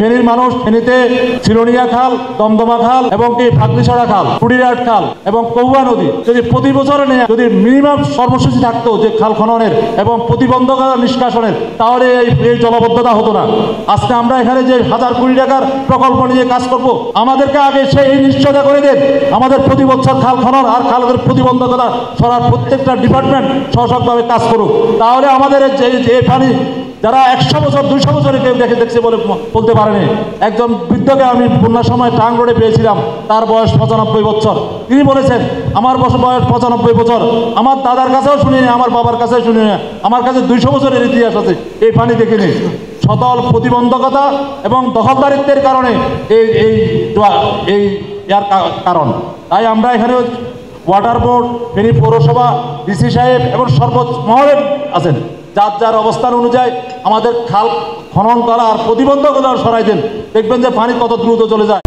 ফেনীর মানুষ ফেনীতে সিলোনিয়া খাল, দমদমা খাল এবং কি ফাগলিছড়া খাল, কুড়িরহাট খাল এবং কৌয়া নদী যদি প্রতি বছরে নেয়, যদি মিনিমাম কর্মসূচি থাকতো যে খাল খননের এবং প্রতিবন্ধকতা নিষ্কাশনের, তাহলে এই জলবদ্ধতা হতো না। আজকে আমরা এখানে যে 1000 কোটি টাকার প্রকল্প নিয়ে কাজ করব, আমাদেরকে আগে সেই নিশ্চয়তা করে দেন আমাদের প্রতি বছর খাল খনন আর খালের প্রতিবন্ধকতা সরার প্রত্যেকটা ডিপার্টমেন্ট সহযোগভাবে কাজ করুক। তাহলে আমাদের যে পানি যারা 100 বছর 200 বছরে কেউ দেখছে বলতে পারেনি। একজন বৃদ্ধকে আমি বন্যার সময় টাং রোডে পেয়েছিলাম, তার বয়স 95 বছর। তিনি বলেছেন আমার বয়স 95 বছর, আমার দাদার কাছেও শুনিনি, আমার বাবার কাছেও শুনিনি, আমার কাছে 200 বছরের ইতিহাস আছে, এই পানি দেখিনি। সতল প্রতিবন্ধকতা এবং দখলদারিত্বের কারণে এই কারণ। তাই আমরা এখানে ওয়াটার বোর্ড, ফেনী পৌরসভা, ডিসি সাহেব এবং সর্বোচ্চ মহলে আছেন, যার যার অবস্থান অনুযায়ী আমাদের খাল খনন করা আর প্রতিবন্ধকতা সরাই দেন, দেখবেন যে পানি কত দ্রুত চলে যায়।